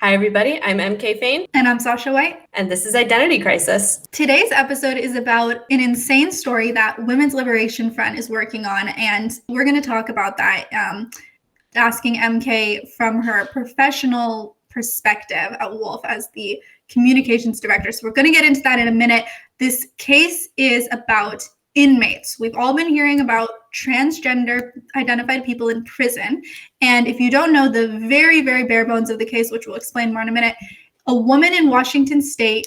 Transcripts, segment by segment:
Hi, everybody. I'm M.K. Fain. And I'm Sasha White. And this is Identity Crisis. Today's episode is about an insane story that Women's Liberation Front is working on. And we're going to talk about that, asking M.K. from her professional perspective at Wolf as the communications director. So we're going to get into that in a minute. This case is about inmates. We've all been hearing about transgender identified people in prison. And if you don't know the very, very bare bones of the case, which we'll explain more in a minute, a woman in Washington state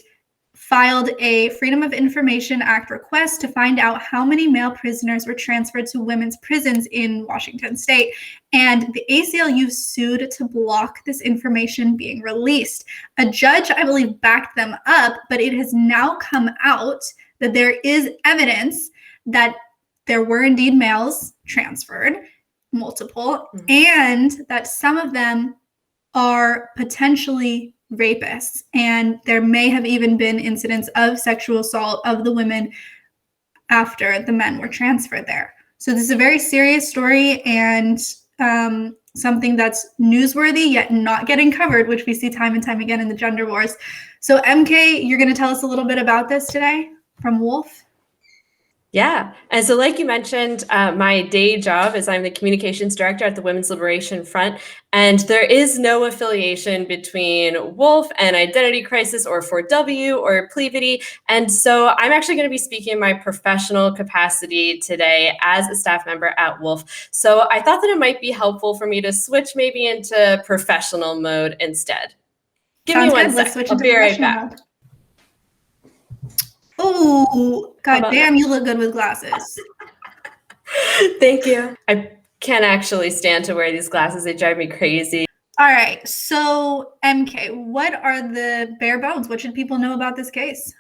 filed a Freedom of Information Act request to find out how many male prisoners were transferred to women's prisons in Washington state. And the ACLU sued to block this information being released. A judge, I believe, backed them up, but it has now come out that there is evidence that there were indeed males transferred, multiple, and that some of them are potentially rapists. And there may have even been incidents of sexual assault of the women after the men were transferred there. So this is a very serious story and something that's newsworthy yet not getting covered, which we see time and time again in the gender wars. So MK, you're going to tell us a little bit about this today from Wolf? Yeah. And so like you mentioned, my day job is I'm the communications director at the Women's Liberation Front. And there is no affiliation between Wolf and Identity Crisis or 4W or Plebity. And so I'm actually going to be speaking in my professional capacity today as a staff member at Wolf. So I thought that it might be helpful for me to switch maybe into professional mode instead. Give me one sec. I'll be right back. Oh, god damn, you look good with glasses. Thank you. I can't actually stand to wear these glasses. They drive me crazy. All right. So, MK, what are the bare bones? What should people know about this case?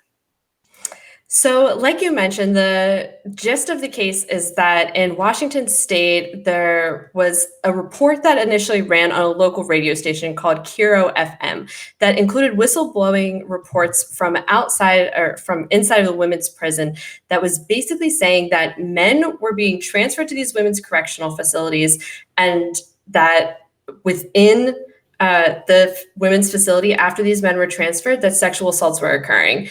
So like you mentioned, the gist of the case is that in Washington state, there was a report that initially ran on a local radio station called Kiro FM that included whistleblowing reports from outside or from inside of the women's prison that was basically saying that men were being transferred to these women's correctional facilities and that within the women's facility after these men were transferred, that sexual assaults were occurring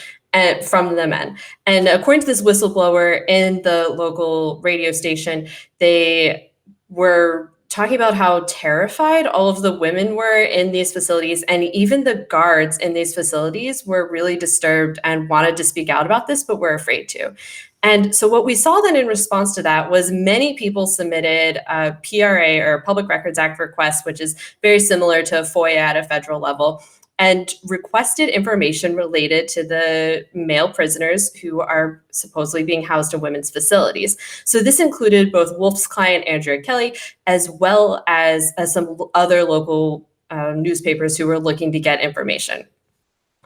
from the men. And according to this whistleblower in the local radio station, they were talking about how terrified all of the women were in these facilities. And even the guards in these facilities were really disturbed and wanted to speak out about this, but were afraid to. And so what we saw then in response to that was many people submitted a PRA or Public Records Act request, which is very similar to FOIA at a federal level, and requested information related to the male prisoners who are supposedly being housed in women's facilities. So this included both Wolf's client, Andrea Kelly, as well as some other local newspapers who were looking to get information.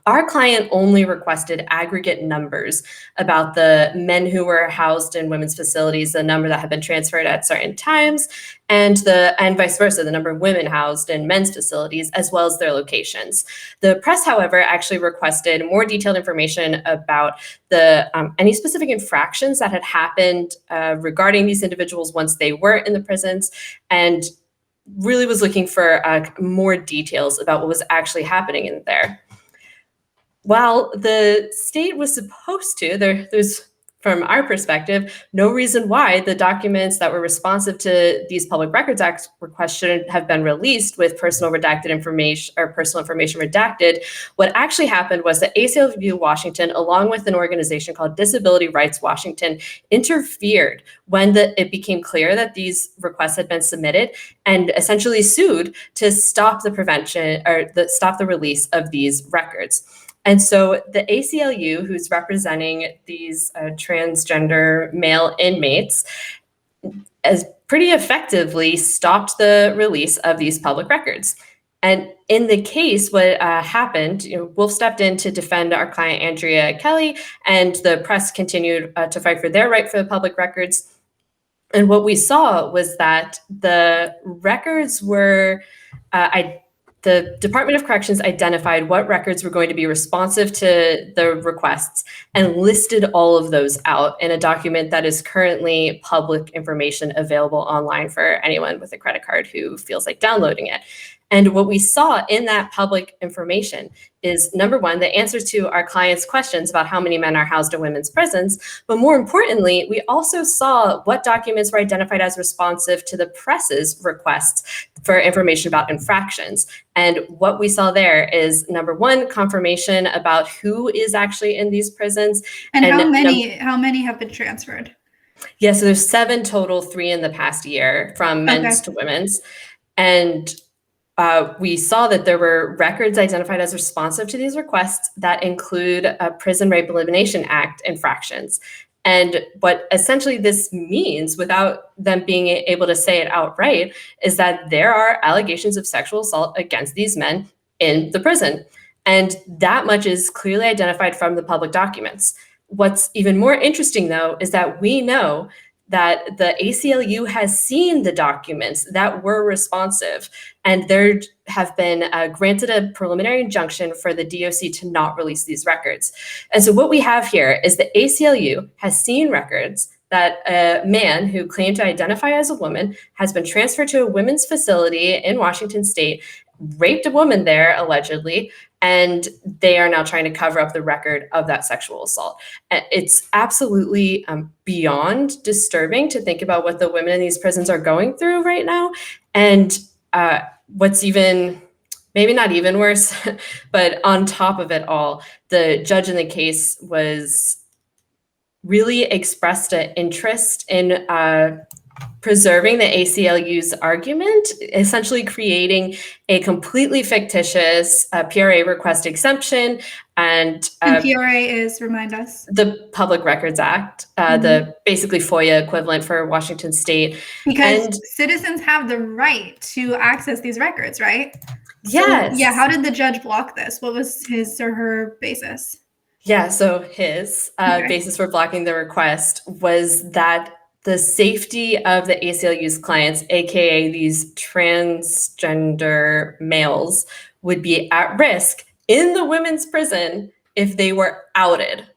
Our client only requested aggregate numbers about the men who were housed in women's facilities, the number that had been transferred at certain times, and vice versa, the number of women housed in men's facilities, as well as their locations. The press, however, actually requested more detailed information about any specific infractions that had happened regarding these individuals once they were in the prisons, and really was looking for more details about what was actually happening in there. While the state was supposed to, there's, from our perspective, no reason why the documents that were responsive to these Public Records Act requests shouldn't have been released with personal redacted information or personal information redacted. What actually happened was that ACLU Washington, along with an organization called Disability Rights Washington, interfered when it became clear that these requests had been submitted and essentially sued to stop the prevention or stop the release of these records. And so the ACLU, who's representing these transgender male inmates, has pretty effectively stopped the release of these public records. And in the case, what happened, Wolf stepped in to defend our client, Andrea Kelly, and the press continued to fight for their right for the public records. And what we saw was that the records were the Department of Corrections identified what records were going to be responsive to the requests and listed all of those out in a document that is currently public information available online for anyone with a credit card who feels like downloading it. And what we saw in that public information is, number one, the answers to our clients' questions about how many men are housed in women's prisons. But more importantly, we also saw what documents were identified as responsive to the press's requests for information about infractions. And what we saw there is, number one, confirmation about who is actually in these prisons. And how many have been transferred? Yeah, so there's 7 total, 3 in the past year, from men's to women's. And we saw that there were records identified as responsive to these requests that include Prison Rape Elimination Act infractions. And what essentially this means, without them being able to say it outright, is that there are allegations of sexual assault against these men in the prison. And that much is clearly identified from the public documents. What's even more interesting, though, is that we know that the ACLU has seen the documents that were responsive, and there have been granted a preliminary injunction for the DOC to not release these records. And so what we have here is the ACLU has seen records that a man who claimed to identify as a woman has been transferred to a women's facility in Washington state, raped a woman there, allegedly, and they are now trying to cover up the record of that sexual assault. It's absolutely beyond disturbing to think about what the women in these prisons are going through right now. And what's even, maybe not even worse, but on top of it all, the judge in the case was really expressed an interest in preserving the ACLU's argument, essentially creating a completely fictitious PRA request exemption. And PRA is, remind us? The Public Records Act, the basically FOIA equivalent for Washington state. Because citizens have the right to access these records, right? Yes. So, yeah, how did the judge block this? What was his or her basis? Yeah, so his basis for blocking the request was that the safety of the ACLU's clients, aka these transgender males, would be at risk in the women's prison if they were outed.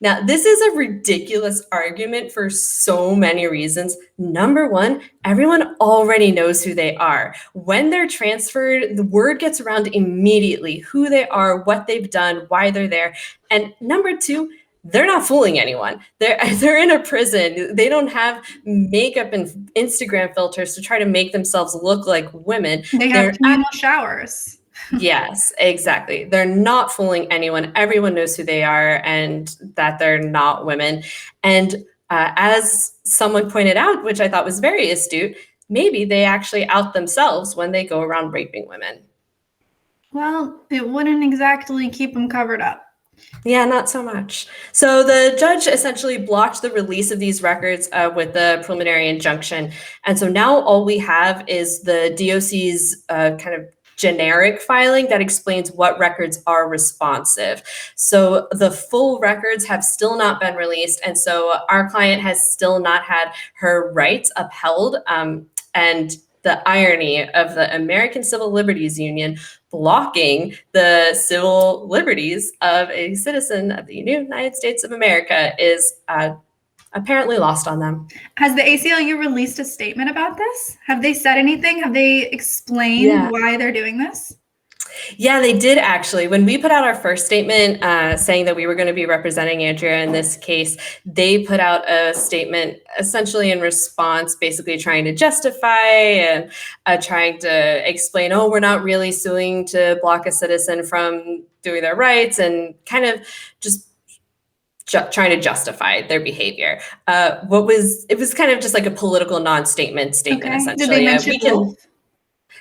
Now, this is a ridiculous argument for so many reasons. Number one, everyone already knows who they are. When they're transferred, the word gets around immediately who they are, what they've done, why they're there. And number two, they're not fooling anyone. They're in a prison. They don't have makeup and Instagram filters to try to make themselves look like women. They have communal showers. Yes, exactly. They're not fooling anyone. Everyone knows who they are and that they're not women. And as someone pointed out, which I thought was very astute, maybe they actually out themselves when they go around raping women. Well, it wouldn't exactly keep them covered up. Yeah, not so much. So the judge essentially blocked the release of these records with the preliminary injunction. And so now all we have is the DOC's kind of generic filing that explains what records are responsive. So the full records have still not been released. And so our client has still not had her rights upheld. And the irony of the American Civil Liberties Union blocking the civil liberties of a citizen of the United States of America is apparently lost on them. Has the ACLU released a statement about this? Have they said anything? Have they explained why they're doing this? Yeah, they did actually. When we put out our first statement saying that we were going to be representing Andrea in this case, they put out a statement essentially in response, basically trying to justify and trying to explain, oh, we're not really suing to block a citizen from doing their rights, and kind of just trying to justify their behavior. It was kind of just like a political non-statement essentially. Did they mention both?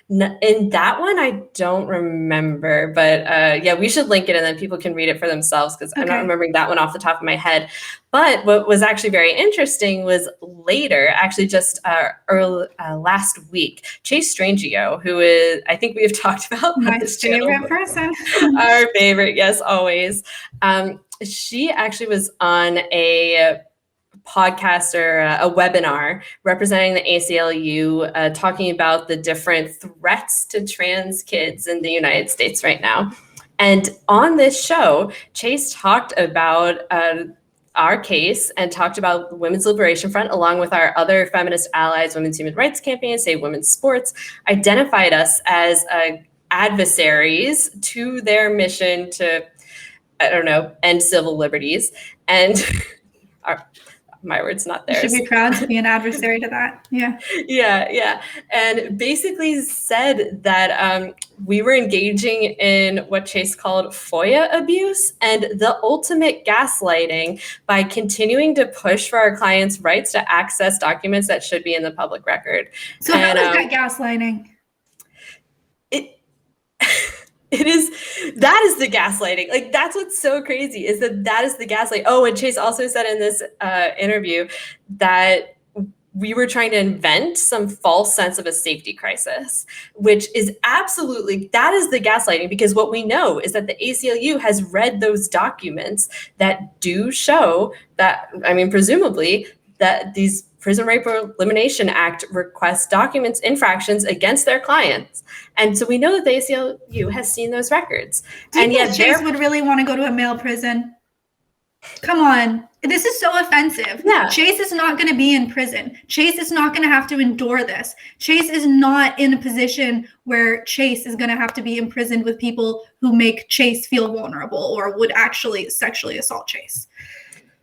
In that one, I don't remember, but yeah, we should link it and then people can read it for themselves because I'm not remembering that one off the top of my head. But what was actually very interesting was later, actually just last week, Chase Strangio, who is, I think we have talked about my favorite person. Our favorite, yes, always. She actually was on a podcast or a webinar representing the ACLU, talking about the different threats to trans kids in the United States right now. And on this show, Chase talked about our case and talked about the Women's Liberation Front, along with our other feminist allies, Women's Human Rights Campaign, Save Women's Sports, identified us as adversaries to their mission to, I don't know, end civil liberties. And my words, not theirs. You should be proud to be an adversary to that. Yeah. Yeah. And basically said that we were engaging in what Chase called FOIA abuse and the ultimate gaslighting by continuing to push for our clients' rights to access documents that should be in the public record. So how is that gaslighting? That is the gaslighting. Like, that's what's so crazy, is that is the gaslight. Oh, and Chase also said in this interview that we were trying to invent some false sense of a safety crisis, which is absolutely, that is the gaslighting, because what we know is that the ACLU has read those documents that do show that, I mean, presumably, that these Prison Rape Elimination Act requests documents, infractions against their clients. And so we know that the ACLU has seen those records. Do you think Chase would really want to go to a male prison? Come on. This is so offensive. Yeah. Chase is not going to be in prison. Chase is not going to have to endure this. Chase is not in a position where Chase is going to have to be imprisoned with people who make Chase feel vulnerable or would actually sexually assault Chase.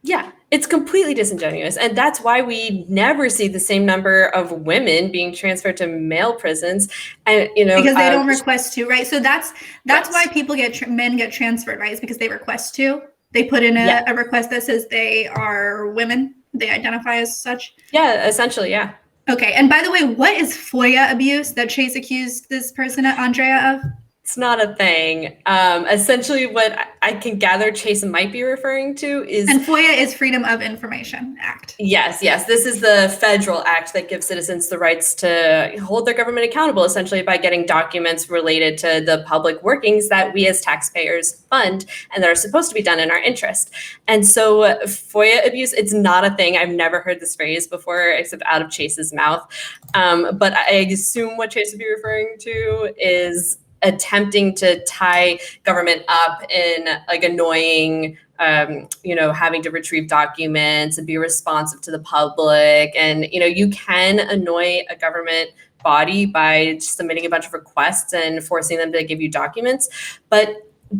Yeah, it's completely disingenuous. And that's why we never see the same number of women being transferred to male prisons. And, because they don't request to, right? So that's why people men get transferred, right? It's because they request to. They put in a request that says they are women. They identify as such. Yeah, essentially, yeah. Okay. And by the way, what is FOIA abuse that Chase accused this person, Andrea, of? It's not a thing. Essentially, what I can gather Chase might be referring to is... And FOIA is Freedom of Information Act. Yes. This is the federal act that gives citizens the rights to hold their government accountable, essentially by getting documents related to the public workings that we as taxpayers fund and that are supposed to be done in our interest. And so FOIA abuse, it's not a thing. I've never heard this phrase before, except out of Chase's mouth. But I assume what Chase would be referring to is attempting to tie government up in like annoying, having to retrieve documents and be responsive to the public. And, you can annoy a government body by submitting a bunch of requests and forcing them to give you documents. But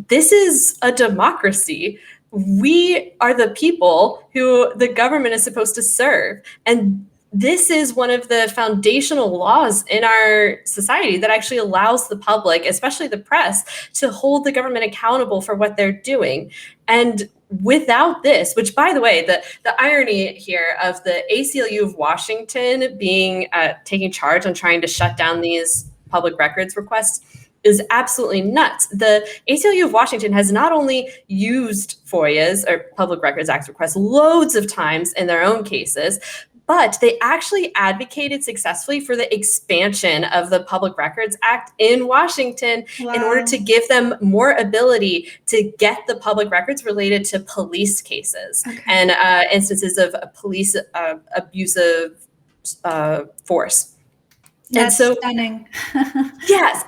this is a democracy. We are the people who the government is supposed to serve. And this is one of the foundational laws in our society that actually allows the public, especially the press, to hold the government accountable for what they're doing. And without this, which, by the way, the irony here of the ACLU of Washington being taking charge on trying to shut down these public records requests is absolutely nuts. The ACLU of Washington has not only used FOIAs, or Public Records Act requests, loads of times in their own cases, but they actually advocated successfully for the expansion of the Public Records Act in Washington in order to give them more ability to get the public records related to police cases and instances of police abusive force. That's stunning. Yes,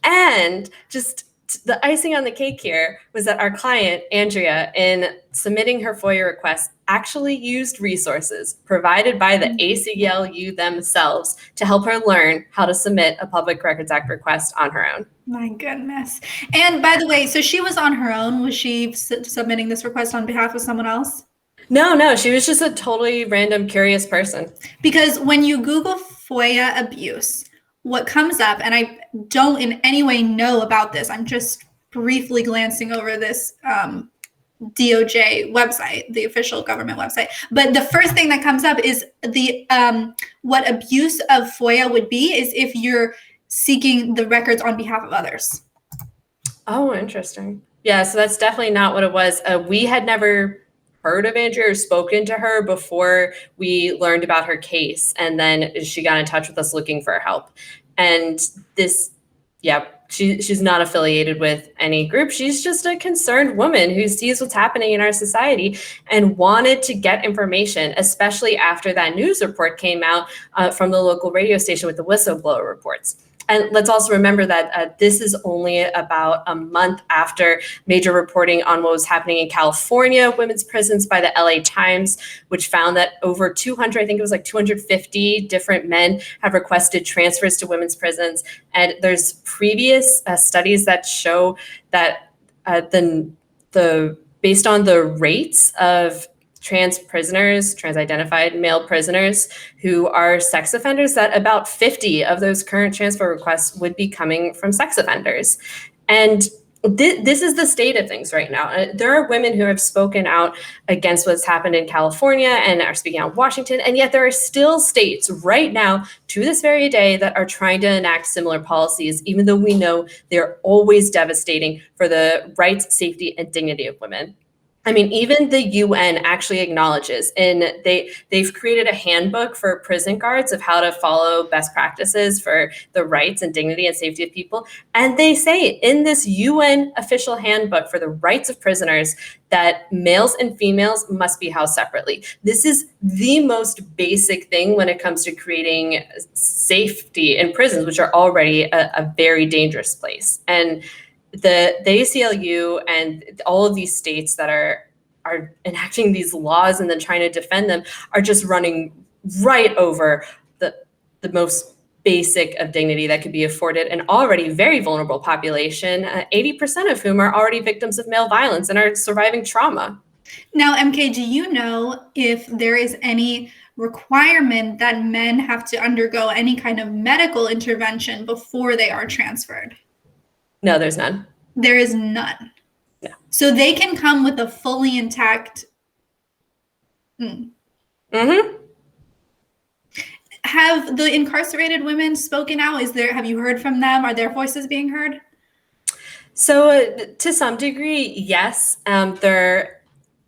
and just the icing on the cake here was that our client, Andrea, in submitting her FOIA request, actually used resources provided by the ACLU themselves to help her learn how to submit a Public Records Act request on her own. My goodness. And by the way, so she was on her own. Was she submitting this request on behalf of someone else? No, she was just a totally random, curious person. Because when you Google FOIA abuse, what comes up, and I don't in any way know about this, I'm just briefly glancing over this DOJ website, the official government website. But the first thing that comes up is the what abuse of FOIA would be is if you're seeking the records on behalf of others. Oh, interesting. Yeah, so that's definitely not what it was. We had never heard of Andrea or spoken to her before we learned about her case. And then she got in touch with us looking for help. And this, she's not affiliated with any group. She's just a concerned woman who sees what's happening in our society and wanted to get information, especially after that news report came out from the local radio station with the whistleblower reports. And let's also remember that this is only about a month after major reporting on what was happening in California women's prisons by the LA Times, which found that over 200, I think it was like 250 different men have requested transfers to women's prisons. And there's previous studies that show that the based on the rates of trans prisoners, trans-identified male prisoners who are sex offenders, that about 50 of those current transfer requests would be coming from sex offenders. And this is the state of things right now. There are women who have spoken out against what's happened in California and are speaking out in Washington, and yet there are still states right now to this very day that are trying to enact similar policies, even though we know they're always devastating for the rights, safety, and dignity of women. I mean, even the UN actually acknowledges, and they've created a handbook for prison guards of how to follow best practices for the rights and dignity and safety of people. And they say in this UN official handbook for the rights of prisoners that males and females must be housed separately. This is the most basic thing when it comes to creating safety in prisons, which are already a very dangerous place. And the ACLU and all of these states that are enacting these laws and then trying to defend them are just running right over the most basic of dignity that could be afforded an already very vulnerable population, 80% of whom are already victims of male violence and are surviving trauma. Now, MK, do you know if there is any requirement that men have to undergo any kind of medical intervention before they are transferred? No, there's none. There is none. No. So they can come with a fully intact. Mm-hmm. Have the incarcerated women spoken out? Have you heard from them? Are their voices being heard? So to some degree, yes. There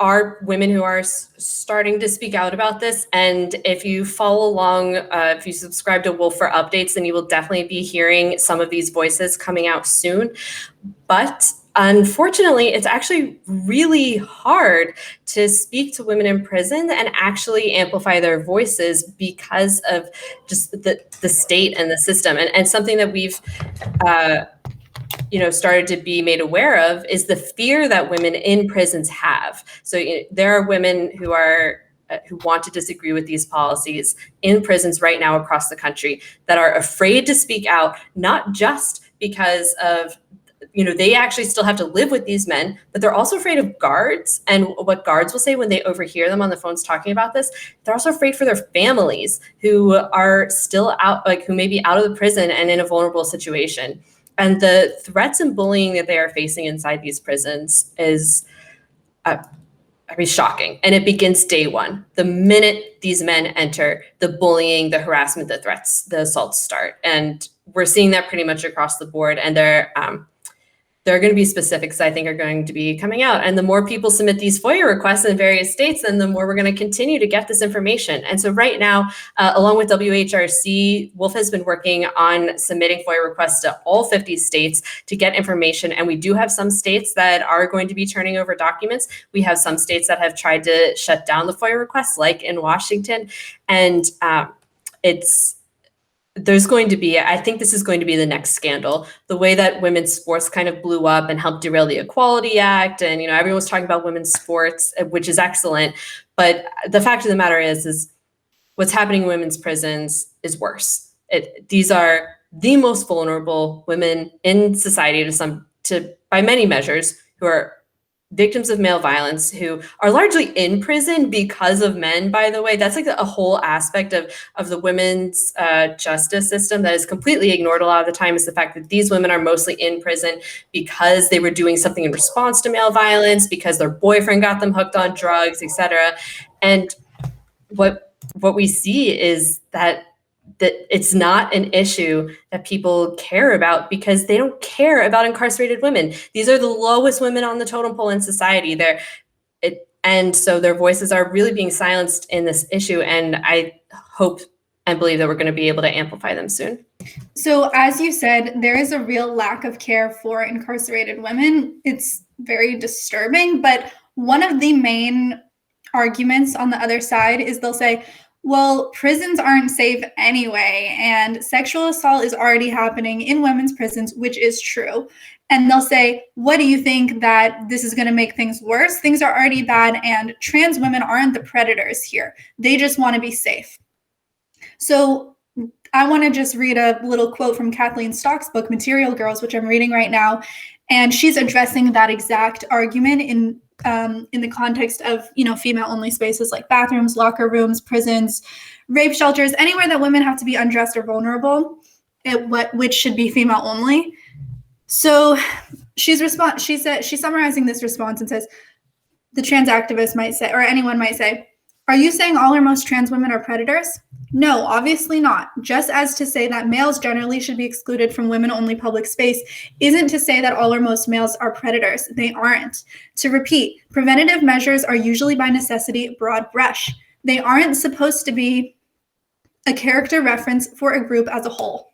are women who are starting to speak out about this. And if you follow along, if you subscribe to Wolf for updates, then you will definitely be hearing some of these voices coming out soon. But unfortunately, it's actually really hard to speak to women in prison and actually amplify their voices because of just the state and the system. And something that we've started to be made aware of is the fear that women in prisons have. So there are women who want to disagree with these policies in prisons right now across the country that are afraid to speak out, not just because of they actually still have to live with these men, but they're also afraid of guards and what guards will say when they overhear them on the phones talking about this. They're also afraid for their families who are still out, who may be out of the prison and in a vulnerable situation. And the threats and bullying that they are facing inside these prisons is, shocking. And it begins day one. The minute these men enter, the bullying, the harassment, the threats, the assaults start. And we're seeing that pretty much across the board. And there are going to be specifics I think are going to be coming out. And the more people submit these FOIA requests in various states, then the more we're going to continue to get this information. And so right now, along with WHRC, Wolf has been working on submitting FOIA requests to all 50 states to get information. And we do have some states that are going to be turning over documents. We have some states that have tried to shut down the FOIA requests, like in Washington. And there's going to be, I think this is going to be the next scandal. The way that women's sports kind of blew up and helped derail the Equality Act. And, everyone was talking about women's sports, which is excellent. But the fact of the matter is what's happening in women's prisons is worse. These are the most vulnerable women in society by many measures, who are victims of male violence, who are largely in prison because of men, by the way. That's like a whole aspect of the women's justice system that is completely ignored a lot of the time, is the fact that these women are mostly in prison because they were doing something in response to male violence, because their boyfriend got them hooked on drugs, etc. And what we see is that it's not an issue that people care about, because they don't care about incarcerated women. These are the lowest women on the totem pole in society. And so their voices are really being silenced in this issue. And I hope and believe that we're going to be able to amplify them soon. So as you said, there is a real lack of care for incarcerated women. It's very disturbing, but one of the main arguments on the other side is they'll say, Well, prisons aren't safe anyway, and sexual assault is already happening in women's prisons, which is true. And they'll say, what do you think that this is going to make things worse? Things are already bad, and trans women aren't the predators here. They just want to be safe. So I want to just read a little quote from Kathleen Stock's book, Material Girls, which I'm reading right now. And she's addressing that exact argument in the context of, female-only spaces like bathrooms, locker rooms, prisons, rape shelters, anywhere that women have to be undressed or vulnerable, which should be female-only. So she's summarizing this response and says, the trans activist might say, or anyone might say, are you saying all or most trans women are predators? No, obviously not. Just as to say that males generally should be excluded from women-only public space isn't to say that all or most males are predators. They aren't. To repeat, preventative measures are usually by necessity broad brush. They aren't supposed to be a character reference for a group as a whole.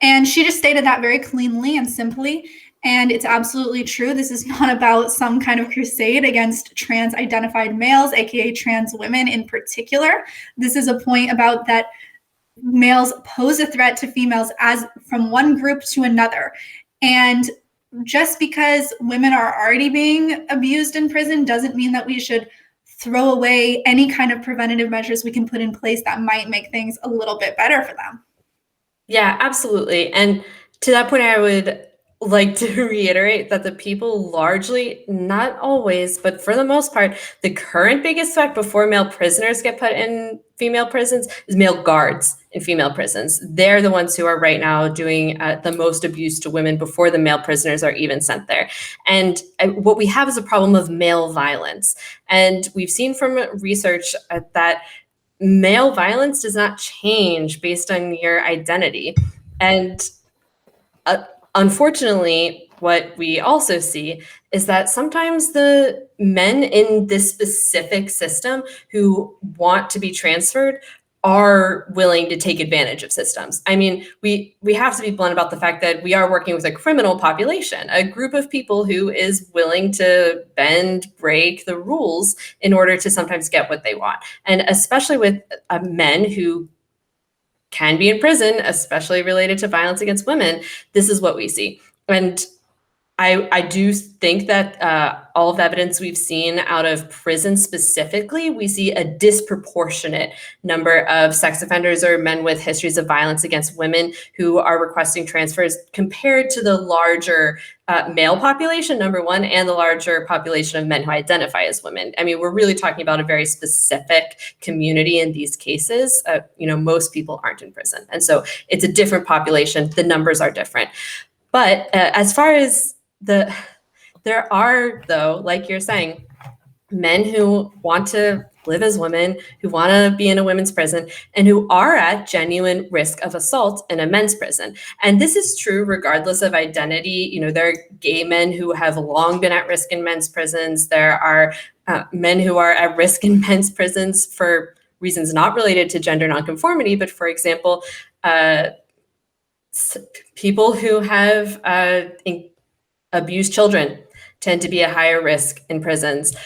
And she just stated that very cleanly and simply. And it's absolutely true. This is not about some kind of crusade against trans-identified males, aka trans women in particular. This is a point about that males pose a threat to females as from one group to another. And just because women are already being abused in prison doesn't mean that we should throw away any kind of preventative measures we can put in place that might make things a little bit better for them. Yeah, absolutely. And to that point, I would like to reiterate that the people largely, not always, but for the most part, the current biggest threat before male prisoners get put in female prisons is male guards in female prisons. They're the ones who are right now doing the most abuse to women before the male prisoners are even sent there. And what we have is a problem of male violence. And we've seen from research that male violence does not change based on your identity. And unfortunately, what we also see is that sometimes the men in this specific system who want to be transferred are willing to take advantage of systems. I mean, we have to be blunt about the fact that we are working with a criminal population, a group of people who is willing to bend, break the rules in order to sometimes get what they want. And especially with men who can be in prison, especially related to violence against women, this is what we see. And I do think that all of the evidence we've seen out of prison specifically, we see a disproportionate number of sex offenders or men with histories of violence against women who are requesting transfers compared to the larger male population, number one, and the larger population of men who identify as women. I mean, we're really talking about a very specific community in these cases. Most people aren't in prison. And so it's a different population. The numbers are different. But as far as there are, though, like you're saying, men who want to live as women, who want to be in a women's prison, and who are at genuine risk of assault in a men's prison. And this is true regardless of identity. There are gay men who have long been at risk in men's prisons. There are men who are at risk in men's prisons for reasons not related to gender nonconformity, but for example, people who have abused children tend to be at higher risk in prisons.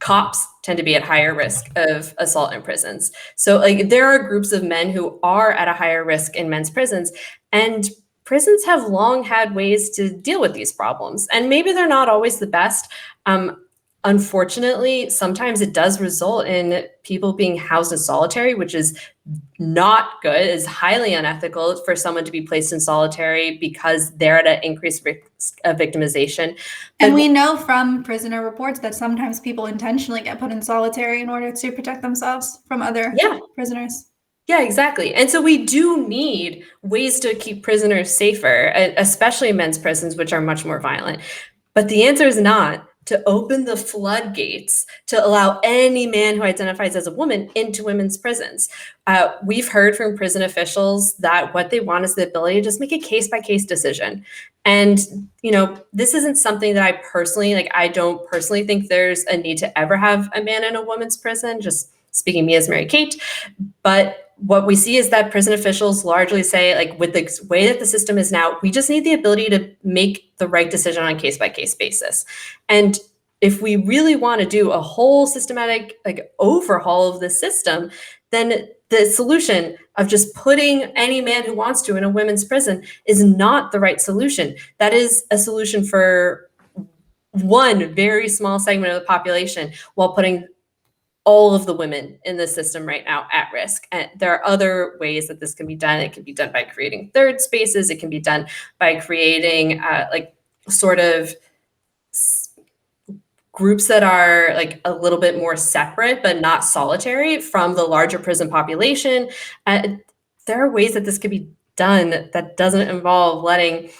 Cops tend to be at higher risk of assault in prisons. So there are groups of men who are at a higher risk in men's prisons, and prisons have long had ways to deal with these problems. And maybe they're not always the best. Unfortunately, sometimes it does result in people being housed in solitary, which is not good, is highly unethical for someone to be placed in solitary because they're at an increased risk of victimization. And we know from prisoner reports that sometimes people intentionally get put in solitary in order to protect themselves from other prisoners. Yeah, exactly. And so we do need ways to keep prisoners safer, especially men's prisons, which are much more violent. But the answer is not to open the floodgates to allow any man who identifies as a woman into women's prisons. We've heard from prison officials that what they want is the ability to just make a case-by-case decision. And, this isn't something that I don't personally think there's a need to ever have a man in a woman's prison, just speaking me as Mary Kate. But what we see is that prison officials largely say, with the way that the system is now, we just need the ability to make the right decision on a case-by-case basis. And if we really want to do a whole systematic overhaul of the system, then the solution of just putting any man who wants to in a women's prison is not the right solution. That is a solution for one very small segment of the population, while putting all of the women in the system right now at risk. And there are other ways that this can be done. It can be done by creating third spaces. It can be done by creating like sort of groups that are like a little bit more separate, but not solitary from the larger prison population. There are ways that this could be done that doesn't involve letting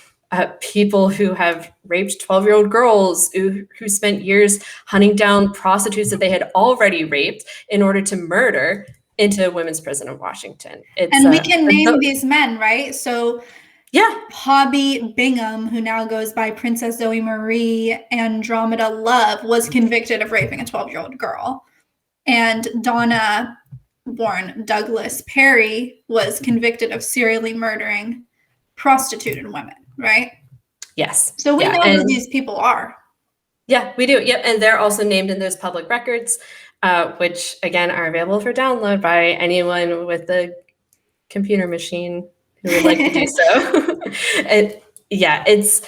people who have raped 12-year-old girls who spent years hunting down prostitutes that they had already raped in order to murder into women's prison in Washington. And we can name these men, right? So yeah, Hobby Bingham, who now goes by Princess Zoe Marie Andromeda Love, was convicted of raping a 12-year-old girl. And Donna, born Douglas Perry, was convicted of serially murdering prostituted women, right? Yes. So we know who these people are. Yeah, we do. Yep. And they're also named in those public records, which again are available for download by anyone with a computer machine who would like to do so. Yeah, it's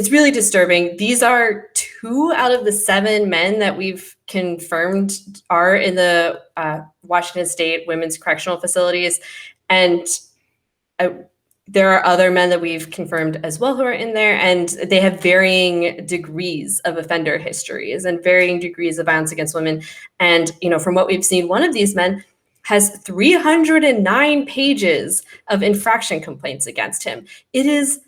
really disturbing. These are 2 out of the 7 men that we've confirmed are in the Washington State women's correctional facilities. And there are other men that we've confirmed as well who are in there, and they have varying degrees of offender histories and varying degrees of violence against women. And, from what we've seen, one of these men has 309 pages of infraction complaints against him. It is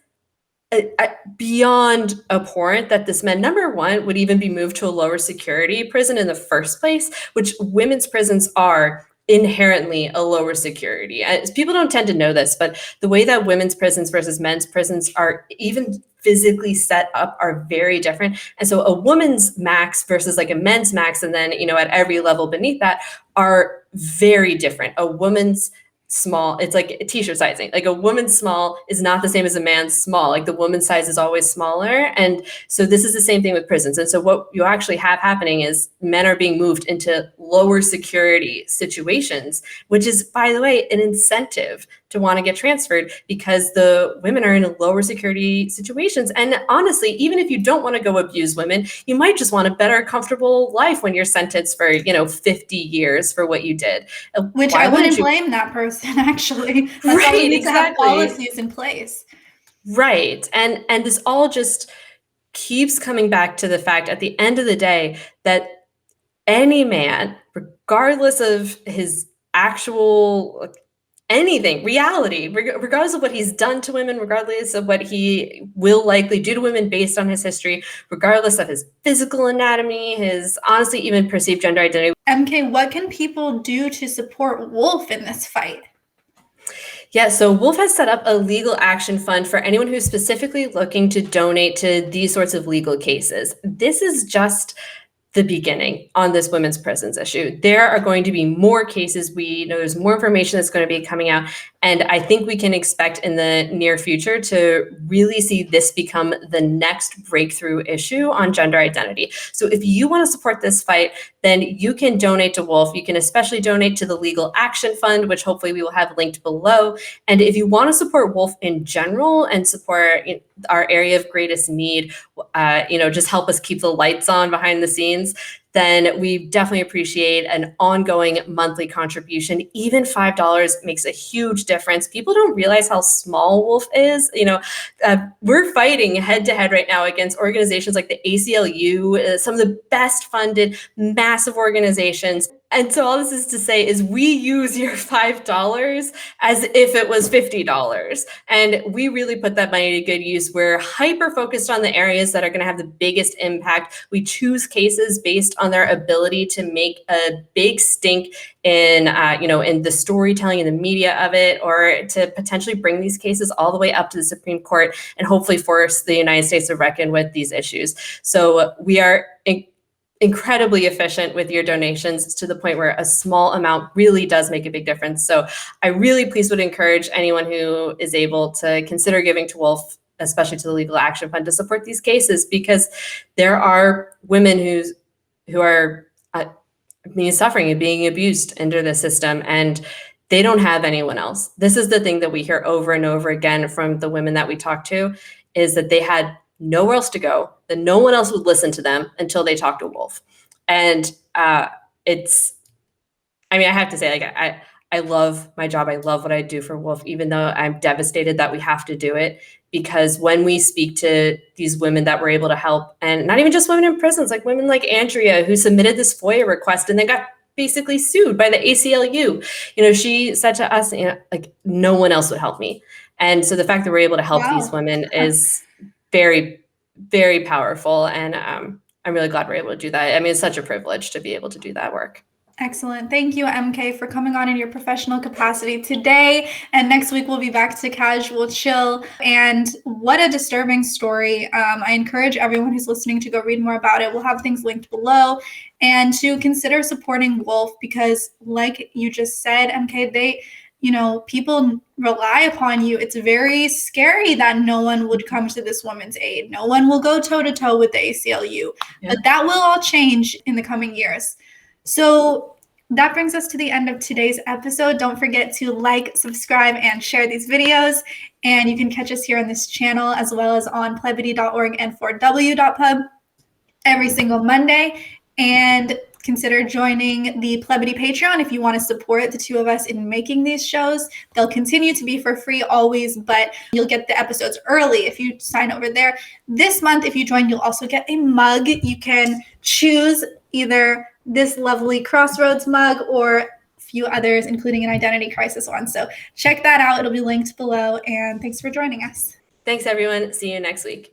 beyond abhorrent that this man, number one, would even be moved to a lower security prison in the first place, which women's prisons are inherently a lower security. People don't tend to know this, but the way that women's prisons versus men's prisons are even physically set up are very different. And so a woman's max versus like a men's max, and then, at every level beneath that, are very different. A woman's small, it's like a t-shirt sizing. Like a woman's small is not the same as a man's small. Like the woman's size is always smaller. And so this is the same thing with prisons. And so what you actually have happening is men are being moved into lower security situations, which is, by the way, an incentive to want to get transferred, because the women are in lower security situations. And honestly, even if you don't want to go abuse women, you might just want a better, comfortable life when you're sentenced for, 50 years for what you did. Which I wouldn't blame that person, actually. That's why we need to have policies in place. Right. And this all just keeps coming back to the fact at the end of the day that any man, regardless of his actual anything, reality, regardless of what he's done to women, regardless of what he will likely do to women based on his history, regardless of his physical anatomy, his honestly even perceived gender identity. MK, what can people do to support Wolf in this fight? Yeah, so Wolf has set up a legal action fund for anyone who's specifically looking to donate to these sorts of legal cases. This is just the beginning on this women's prisons issue. There are going to be more cases. We know there's more information that's going to be coming out. And I think we can expect in the near future to really see this become the next breakthrough issue on gender identity. So if you want to support this fight, then you can donate to Wolf. You can especially donate to the Legal Action Fund, which hopefully we will have linked below. And if you want to support Wolf in general and support our area of greatest need, just help us keep the lights on behind the scenes, then we definitely appreciate an ongoing monthly contribution. Even $5 makes a huge difference. People don't realize how small Wolf is. We're fighting head to head right now against organizations like the ACLU, some of the best funded, massive organizations. And so all this is to say is we use your $5 as if it was $50. And we really put that money to good use. We're hyper focused on the areas that are going to have the biggest impact. We choose cases based on their ability to make a big stink in the storytelling and the media of it, or to potentially bring these cases all the way up to the Supreme Court and hopefully force the United States to reckon with these issues. So we are incredibly efficient with your donations, to the point where a small amount really does make a big difference. So I really please would encourage anyone who is able to consider giving to Wolf, especially to the Legal Action Fund, to support these cases, because there are women who are being suffering and being abused under the system, and they don't have anyone else. This is the thing that we hear over and over again from the women that we talk to, is that they had nowhere else to go, that no one else would listen to them until they talked to Wolf. And it's, I mean, I have to say, like, I love my job. I love what I do for Wolf, even though I'm devastated that we have to do it. Because when we speak to these women that we're able to help, and not even just women in prisons, like women like Andrea, who submitted this FOIA request and then got basically sued by the ACLU. She said to us, like, no one else would help me. And so the fact that we're able to help these women is very, very powerful. And I'm really glad we're able to do that. I mean, it's such a privilege to be able to do that work. Excellent. Thank you, MK, for coming on in your professional capacity today. And next week, we'll be back to casual chill. And what a disturbing story. I encourage everyone who's listening to go read more about it. We'll have things linked below. And to consider supporting Wolf, because like you just said, MK, people rely upon you. It's very scary that no one would come to this woman's aid. No one will go toe-to-toe with the ACLU. Yeah. But that will all change in the coming years. So that brings us to the end of today's episode. Don't forget to like, subscribe, and share these videos. And you can catch us here on this channel as well as on plebity.org and 4w.pub every single Monday. And consider joining the Plebity Patreon if you want to support the two of us in making these shows. They'll continue to be for free always, but you'll get the episodes early if you sign over there. This month, if you join, you'll also get a mug. You can choose either this lovely Crossroads mug or a few others, including an identity crisis one. So check that out. It'll be linked below. And thanks for joining us. Thanks, everyone. See you next week.